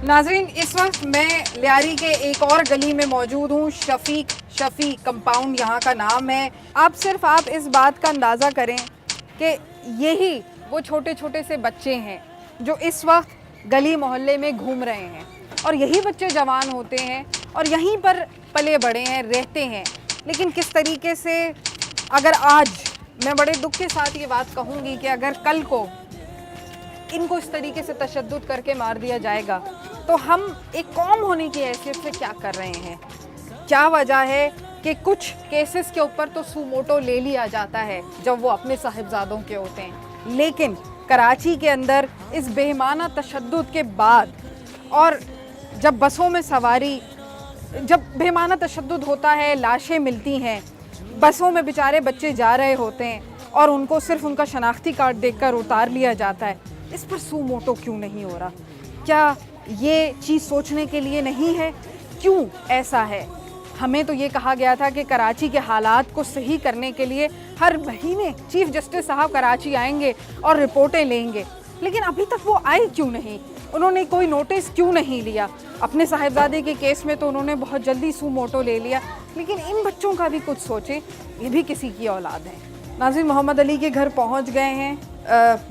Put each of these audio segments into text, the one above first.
नाज़रीन, इस वक्त मैं लियारी के एक और गली में मौजूद हूँ। शफ़ी कंपाउंड यहाँ का नाम है। आप इस बात का अंदाज़ा करें कि यही वो छोटे छोटे से बच्चे हैं जो इस वक्त गली मोहल्ले में घूम रहे हैं, और यही बच्चे जवान होते हैं और यहीं पर पले बड़े हैं, रहते हैं। लेकिन किस तरीके से, अगर आज मैं बड़े दुख के साथ ये बात कहूँगी कि अगर कल को इनको इस तरीके से तशद्दुद करके मार दिया जाएगा तो हम एक कौम होने की हैसियत से क्या कर रहे हैं। क्या वजह है कि कुछ केसेस के ऊपर तो सुमोटो ले लिया जाता है जब वो अपने साहिबजादों के होते हैं, लेकिन कराची के अंदर इस बेईमाना तशद्दुद के बाद और जब बसों में सवारी, जब बेईमाना तशद्दुद होता है, लाशें मिलती हैं, बसों में बेचारे बच्चे जा रहे होते हैं और उनको सिर्फ उनका शनाख्ती कार्ड देखकर उतार लिया जाता है, इस पर सुमोटो क्यों नहीं हो रहा? क्या ये चीज़ सोचने के लिए नहीं है? क्यों ऐसा है? हमें तो ये कहा गया था कि कराची के हालात को सही करने के लिए हर महीने चीफ जस्टिस साहब कराची आएंगे और रिपोर्टें लेंगे, लेकिन अभी तक वो आए क्यों नहीं? उन्होंने कोई नोटिस क्यों नहीं लिया? अपने साहिबजादे के केस में तो उन्होंने बहुत जल्दी सुमोटो ले लिया, लेकिन इन बच्चों का भी कुछ सोचें, ये भी किसी की औलाद है। नाज़रीन, मोहम्मद अली के घर पहुंच गए हैं।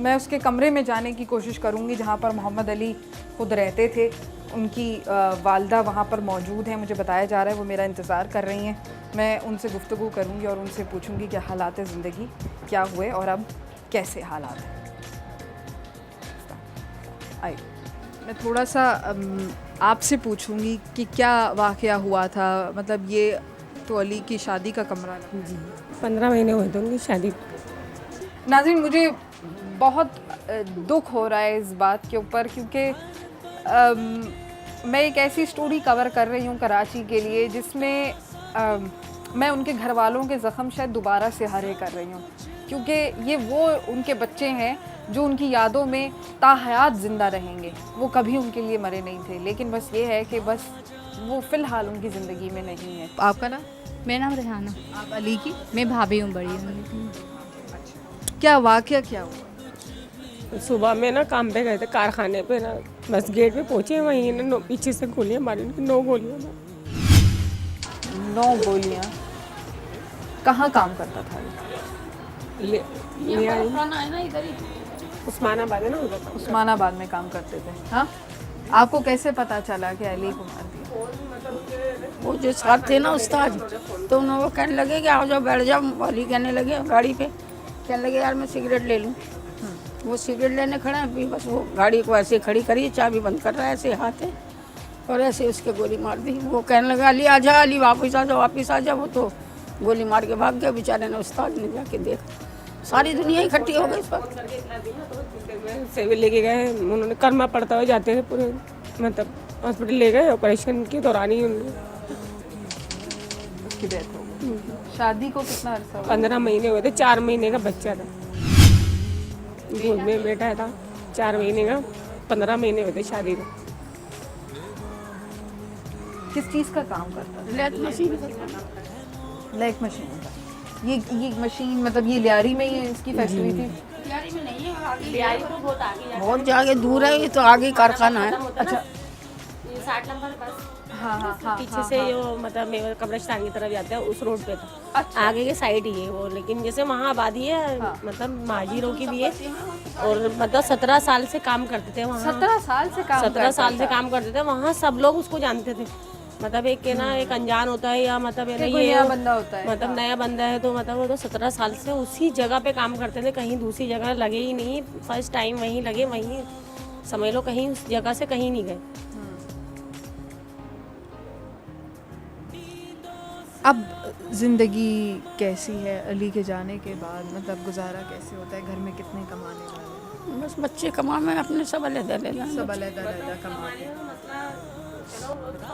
मैं उसके कमरे में जाने की कोशिश करूंगी जहां पर मोहम्मद अली खुद रहते थे। उनकी वालदा वहां पर मौजूद हैं, मुझे बताया जा रहा है, वो मेरा इंतज़ार कर रही हैं। मैं उनसे गुफ्तगू करूंगी और उनसे पूछूंगी कि हालात ज़िंदगी क्या हुए और अब कैसे हालात हैं। आइए, मैं थोड़ा सा आपसे पूछूंगी कि क्या वाक़या हुआ था। मतलब ये तो अली की शादी का कमरा था जी, 15 महीने हुए थे उनकी शादी। नाज़रीन, मुझे बहुत दुख हो रहा है इस बात के ऊपर, क्योंकि मैं एक ऐसी स्टोरी कवर कर रही हूँ कराची के लिए जिसमें मैं उनके घर वालों के ज़ख्म शायद दोबारा से हरे कर रही हूँ, क्योंकि ये वो उनके बच्चे हैं जो उनकी यादों में ताहयात ज़िंदा रहेंगे। वो कभी उनके लिए मरे नहीं थे, लेकिन बस ये है कि बस वो फ़िलहाल उनकी ज़िंदगी में नहीं है। आपका नाम? मेरा नाम रेहाना। आप अली की? मैं भाभी हूँ, बड़ी हूँ। क्या वाक़या क्या हुआ? सुबह में ना काम पे गए थे कारखाने पे ना, बस गेट पे पहुंचे, वहीं ना पीछे से गोलियां मारी, उनकी 9 गोलियां। 9 गोलियां? कहाँ काम करता था? उस्मानाबाद है ना उधर। उस्मानाबाद में काम करते थे। हाँ, आपको कैसे पता चला कि अली को मार दिया? वो जो साथ थे ना उस्ताद, तो उन्होंने वो कहने लगे कि आओ जाओ बैठ जाओ। अली कहने लगे गाड़ी पे, कहने लगे यार मैं सिगरेट ले लूँ। वो सिगरेट लेने खड़े हैं, फिर बस वो गाड़ी को ऐसे खड़ी करी, चाबी बंद कर रहा है ऐसे हाथ है, और ऐसे उसके गोली मार दी। वो कहने लगा अली आ जा, अली वापस आ जा, वापस आ जा। वो तो गोली मार के भाग गया। बेचारे ने, उस्ताद ने जाके देखा, सारी दुनिया इकट्ठी हो गई इस वक्त। सिविल लेके गए, उन्होंने कर्मा पड़ता हुए जाते थे पूरे, मतलब हॉस्पिटल ले गए। ऑपरेशन के दौरान ही उसकी डेथ हो गई। शादी को कितना अर्सा हुआ? 15 महीने हुए थे, 4 महीने का बच्चा था गोद में बैठा था, 4 महीने का। 15 महीने हुए थे शादी को। किस चीज़ का काम करता था? लेथ मशीन लेग मशीन का। ये मशीन मतलब ये लियारी में ही इसकी फैक्ट्री थी? लियारी में नहीं है, लियारी तो बहुत आगे, बहुत आगे दूर है, ये तो आगे कारखाना है। अच्छा, ये 60 नंबर बस हाँ हाँ हाँ, पीछे से जो मतलब मेरे कब्रिस्तान की तरफ जाता है उस रोड पे था। अच्छा। आगे के साइड ही है वो, लेकिन जैसे वहाँ आबादी है, मतलब महाजिरों की भी है, और मतलब 17 साल से काम करते थे वहाँ। 17 साल से काम 17 साल से काम करते थे वहाँ, सब लोग उसको जानते थे। मतलब एक के ना एक अनजान होता है, या मतलब ये नया बंदा होता है, मतलब नया बंदा है, तो मतलब वो तो 17 साल से उसी जगह पे काम करते थे, कहीं दूसरी जगह लगे ही नहीं। फर्स्ट टाइम वहीं लगे, वहीं समझ लो, कहीं उस जगह से कहीं नहीं गए। अब ज़िंदगी कैसी है अली के जाने के बाद? मतलब गुजारा कैसे होता है? घर में कितने कमाने वाले? बस बच्चे कमा में अपने सब अलग-अलग सब अलग-अलग कमाते हैं।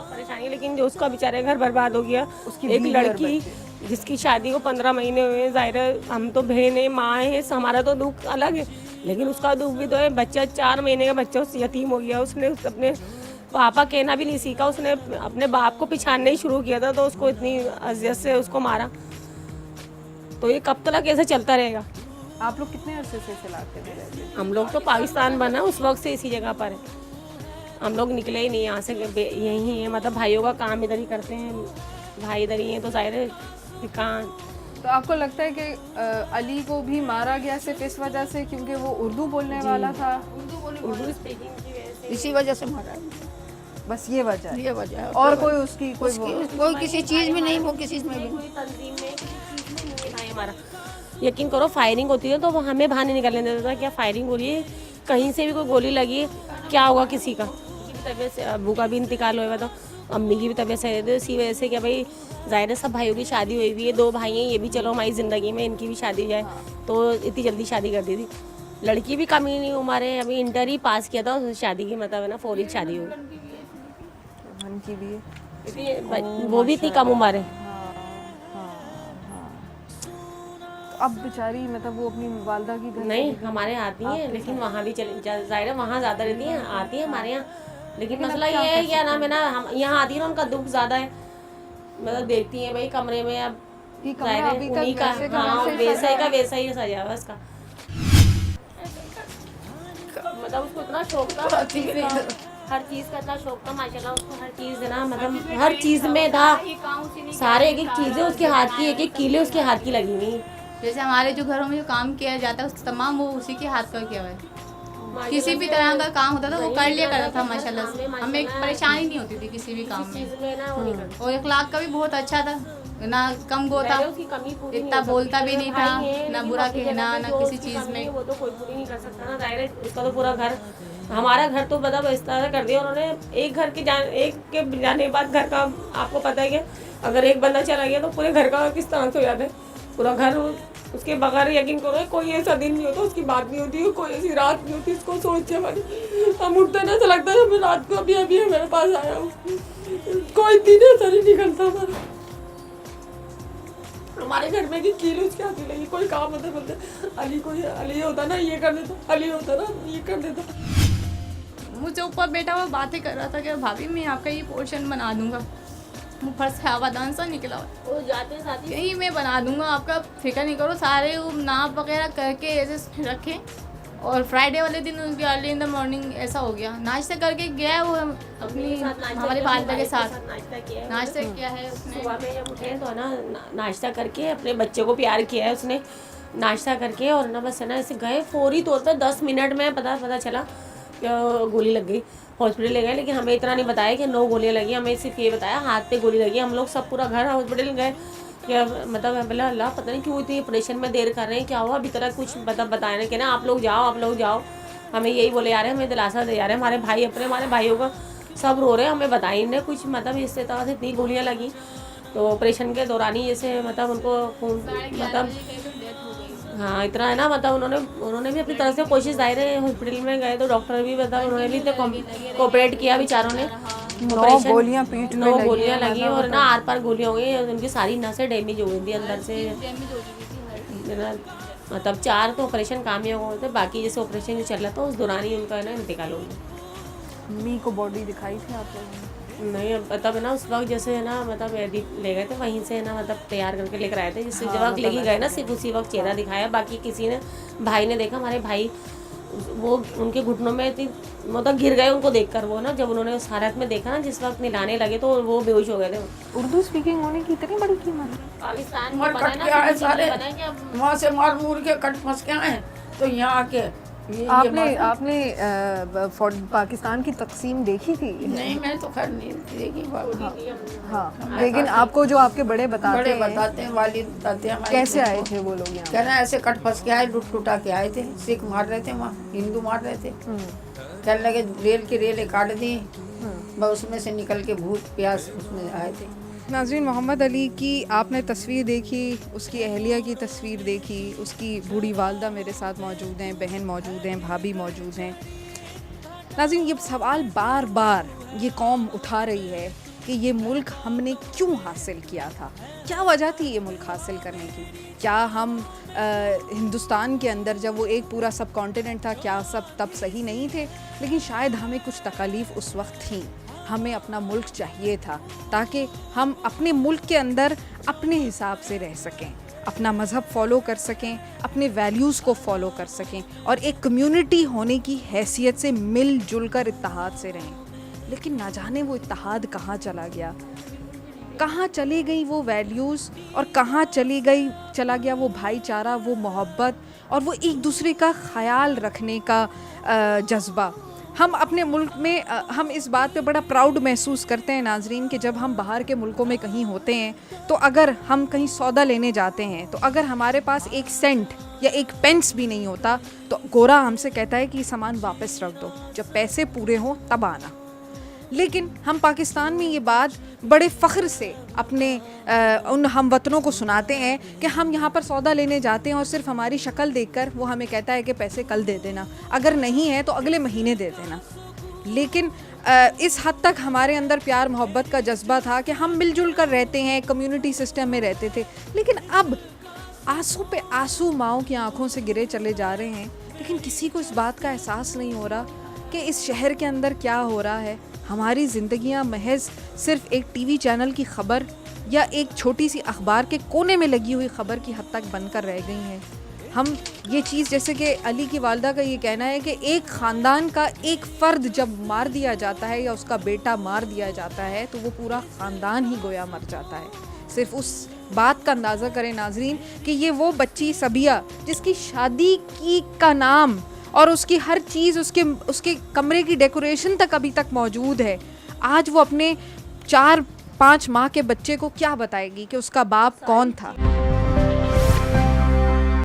परेशानी, लेकिन जो उसका बेचारे घर बर्बाद हो गया। उसकी एक बीवी और लड़की जिसकी शादी को 15 महीने हुए, जाहिर है हम तो बहन है, माँ है, हमारा तो दुख अलग है, लेकिन उसका दुख भी तो है। बच्चा 4 महीने का बच्चा उस यतीम हो गया। उसने अपने पापा कहना भी नहीं सीखा, उसने अपने बाप को पिछाड़ना ही शुरू किया था, तो उसको इतनी अजियत से उसको मारा। तो ये कब तक ऐसे चलता रहेगा? आप लोग कितने अरसे से इस इलाके में रहते हैं? हम लोग तो पाकिस्तान बना उस वक्त से इसी जगह पर है। हम लोग निकले ही नहीं यहाँ से, यहीं है, मतलब भाइयों का काम इधर ही करते हैं, भाई इधर ही हैं, तो जाहिर है कहाँ। तो आपको लगता है कि अली को भी मारा गया सिर्फ इस वजह से क्योंकि वो उर्दू बोलने वाला था? उर्दू स्पीकिंग की वजह से, इसी वजह से मारा है। बस ये वजह है? ये वजह है। और कोई उसकी कोई कोई किसी चीज़ में नहीं, वो किसी में भी कोई तंजीम में किसी चीज़ में नहीं है भाई हमारा। यकीन करो फायरिंग होती है तो वो हमें बाहर नहीं निकलने देता था, क्या फायरिंग हो रही है, कहीं से भी कोई गोली लगी क्या होगा किसी का। तबीयत से अब्बू का भी इंतकाल हुआ था, अम्मी की भी तबीयत सही थी, इसी वजह से क्या भाई ज़ाहिर है सब भाइयों की शादी हुई हुई है, 2 भाई हैं, ये भी चलो हमारी ज़िंदगी में इनकी भी शादी हो जाए, तो इतनी जल्दी शादी कर दी थी। लड़की भी कम ही नहीं उम्र है, अभी इंटर ही पास किया था, शादी की मतलब है ना 4 शादी हुई, की भी है। वो भी इतनी कम उम्र है। अब बेचारी मतलब वो अपनी वालदा की घर नहीं हमारे आती हैं, लेकिन वहाँ भी चली जाहिर है वहाँ ज़्यादा रहती हैं, आती है हमारे यहाँ, लेकिन मसला ये है क्या नाम है ना, हम यहाँ आती है ना, उनका दुख ज़्यादा है, मतलब देखती हैं भाई कमरे में, अब जाहिर है उन्हीं का, हाँ वैसा ही सजा है उसका, मतलब उसको इतना शौक था हर चीज़ का इतना शौक था माशाल्लाह, उसको हर चीज़ है ना, मतलब हर चीज़ में था, सारे एक एक चीज़ें उसके हाथ की, एक एक कीले उसके हाथ की लगी हुई। जैसे हमारे जो घरों में जो काम किया जाता है उस तमाम वो उसी के हाथ का किया हुआ है। किसी भी तरह का काम होता था वो कर लिया करता था माशाल्लाह से, हमें परेशानी नहीं होती थी किसी भी काम में। और अखलाक का भी बहुत अच्छा था, ना कम गो था, इतना बोलता भी नहीं था, ना बुरा कहना ना किसी चीज़ में। वो तो कोई पूरी नहीं कर सकता ना, जाहिर है उसका तो पूरा घर, हमारा घर तो मतलब इस तरह कर दिया उन्होंने, एक के जाने के बाद घर का आपको पता है कि अगर एक बंदा चला गया तो पूरे घर का किस तरह से हो जाता है, पूरा घर उसके बगैर यकीन करो कोई ऐसा दिन नहीं होता उसकी बात नहीं होती, कोई ऐसी रात नहीं होती इसको सोचते हमारी, हम उठते ना ऐसा लगता है मैं रात को अभी अभी मेरे पास आया हूँ, कोई दिन ऐसा नहीं निकलता हमारे घर में कि कील उसके हाथ लगी, कोई काम होता बोलते अली होता ना ये कर देता, अली होता ना ये कर देता। मुझे ऊपर बैठा हुआ बातें कर रहा था कि भाभी मैं आपका ये पोर्शन बना दूंगा, ऊपर से हवादान सा निकला हुआ, वो जाते साथ ही यही मैं बना दूंगा, आपका फिक्र नहीं करो, सारे वो नाप वगैरह करके ऐसे रखें। और फ्राइडे वाले दिन उनकी अर्ली इन द मॉर्निंग ऐसा हो गया, नाश्ता करके गया है वो अपनी हमारी वालिदा के साथ नाश्ता किया है उसने। सुबह में जब उठे तो है ना नाश्ता करके अपने बच्चे को प्यार किया है उसने, नाश्ता करके और ना बस है ना ऐसे गए फौरी तौर पर 10 मिनट में पता चला कि गोली लग गई, हॉस्पिटल ले गए, लेकिन हमें इतना नहीं बताया कि 9 गोलियां लगी, हमें सिर्फ ये बताया हाथ पे गोली लगी। हम लोग सब पूरा घर हॉस्पिटल गए, क्या मतलब बोला अल्लाह पता नहीं क्यों इतनी ऑपरेशन में देर कर रहे हैं, क्या हुआ अभी तक कुछ मतलब बताया नहीं कि ना आप लोग जाओ, हमें यही बोले जा रहे हैं, हमें दिलासा दे जा रहे हैं, हमारे भाई हमारे भाइयों का सब रो रहे हैं, हमें बताई नहीं कुछ, मतलब इस तरह से इतनी गोलियाँ लगी। तो ऑपरेशन के दौरान ही जैसे मतलब उनको खून मतलब हाँ इतना है ना, मतलब उन्होंने भी अपनी तरफ से कोशिश, जाहिर है हॉस्पिटल में गए तो डॉक्टर भी मतलब उन्होंने भी इतने कोऑपरेट किया बेचारों ने। 9 गोलियां पीठ में 9 गोलियां लगी और ना आर पार गोलियां हो गई, उनकी सारी नसें डैमेज हो गई थी अंदर से, मतलब 4 तो ऑपरेशन कामयाब हो गए थे, बाकी जैसे ऑपरेशन जो चल रहा था उस दौरान ही उनका है ना इंतकाल हो गया। मम्मी को बॉडी दिखाई थी आप लोगों ने? नहीं मतलब है ना उस वक्त जैसे है ना मतलब ले गए थे वहीं से है ना मतलब तैयार करके लेकर आए थे, जिससे जब लेके गए ना सिर्फ उसी वक्त चेहरा दिखाया, बाकी किसी ने भाई ने देखा, हमारे भाई वो उनके घुटनों में मतलब गिर गए उनको देखकर, वो ना जब उन्होंने उस हालत में देखा ना जिस वक्त निलाने लगे तो वो बेहोश हो गए थे। उर्दू स्पीकिंग होने की इतनी बड़ी कीमत है पाकिस्तान मर कट के आए सारे, वहाँ से मार मूर के कट फंस के आए तो यहाँ आके आपने पाकिस्तान की तकसीम देखी थी? नहीं मैं तो खैर नहीं देखी। हाँ लेकिन आपको जो आपके बड़े बताते हैं वालिद बताते हैं कैसे आए थे वो लोग यहाँ? कहना ऐसे कट फंस के आए, लुट लुटा के आए थे, सिख मार रहे थे वहाँ, हिंदू मार रहे थे, कहने लगे रेल की रेलें काट दी, बस उसमें से निकल के भूख प्यास उसमें आए थे। नाज़रीन मोहम्मद अली की आपने तस्वीर देखी, उसकी अहलिया की तस्वीर देखी, उसकी बूढ़ी वालदा मेरे साथ मौजूद हैं, बहन मौजूद हैं, भाभी मौजूद हैं। नाज़रीन ये सवाल बार बार ये कौम उठा रही है कि ये मुल्क हमने क्यों हासिल किया था, क्या वजह थी ये मुल्क हासिल करने की? क्या हम हिंदुस्तान के अंदर जब वो एक पूरा सब कॉन्टिनेंट था क्या सब तब सही नहीं थे? लेकिन शायद हमें कुछ तकलीफ़ उस वक्त थी, हमें अपना मुल्क चाहिए था ताकि हम अपने मुल्क के अंदर अपने हिसाब से रह सकें, अपना मज़हब फॉलो कर सकें, अपने वैल्यूज़ को फॉलो कर सकें और एक कम्युनिटी होने की हैसियत से मिलजुल कर इत्तेहाद से रहें। लेकिन ना जाने वो इत्तेहाद कहाँ चला गया, कहाँ चली गई वो वैल्यूज़, और कहाँ चला गया वो भाईचारा, वो मोहब्बत और वो एक दूसरे का ख्याल रखने का जज्बा। हम अपने मुल्क में हम इस बात पे बड़ा प्राउड महसूस करते हैं नाजरीन कि जब हम बाहर के मुल्कों में कहीं होते हैं तो अगर हम कहीं सौदा लेने जाते हैं तो अगर हमारे पास एक सेंट या एक पेंस भी नहीं होता तो गोरा हमसे कहता है कि ये सामान वापस रख दो, जब पैसे पूरे हों तब आना। लेकिन हम पाकिस्तान में ये बात बड़े फ़ख्र से अपने उन हमवतनों को सुनाते हैं कि हम यहाँ पर सौदा लेने जाते हैं और सिर्फ हमारी शक्ल देखकर वो हमें कहता है कि पैसे कल दे देना, अगर नहीं है तो अगले महीने दे देना। लेकिन इस हद तक हमारे अंदर प्यार मोहब्बत का जज्बा था कि हम मिलजुल कर रहते हैं, कम्युनिटी सिस्टम में रहते थे। लेकिन अब आंसू पे आंसू माओं की आंखों से गिरे चले जा रहे हैं, लेकिन किसी को इस बात का एहसास नहीं हो रहा कि इस शहर के अंदर क्या हो रहा है। हमारी ज़िंदगियां महज सिर्फ एक टीवी चैनल की ख़बर या एक छोटी सी अखबार के कोने में लगी हुई ख़बर की हद तक बनकर रह गई हैं। हम ये चीज़, जैसे कि अली की वालदा का ये कहना है कि एक ख़ानदान का एक फ़र्द जब मार दिया जाता है या उसका बेटा मार दिया जाता है तो वो पूरा ख़ानदान ही गोया मर जाता है। सिर्फ उस बात का अंदाज़ा करें नाजरीन कि ये वो बच्ची सबिया जिसकी शादी की का नाम और उसकी हर चीज़, उसके कमरे की डेकोरेशन तक अभी तक मौजूद है, आज वो अपने 4-5 माह के बच्चे को क्या बताएगी कि उसका बाप कौन था।